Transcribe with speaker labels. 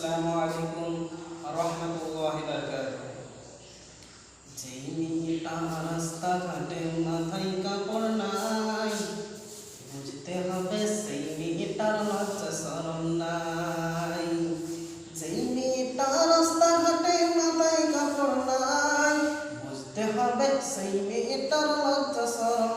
Speaker 1: আসসালামু আলাইকুম রহমতুল্লাহি বারাকাতুহু। যেই মেয়েটা রাস্তাঘাটে মাথায় কাপড় নাই, বুঝতে হবে সেই মেয়েটার লজ্জা শরম নাই। যেই মেয়েটা রাস্তাঘাটে মাথায় কাপড় নাই, বুঝতে হবে সেই মেয়েটার লজ্জা শরম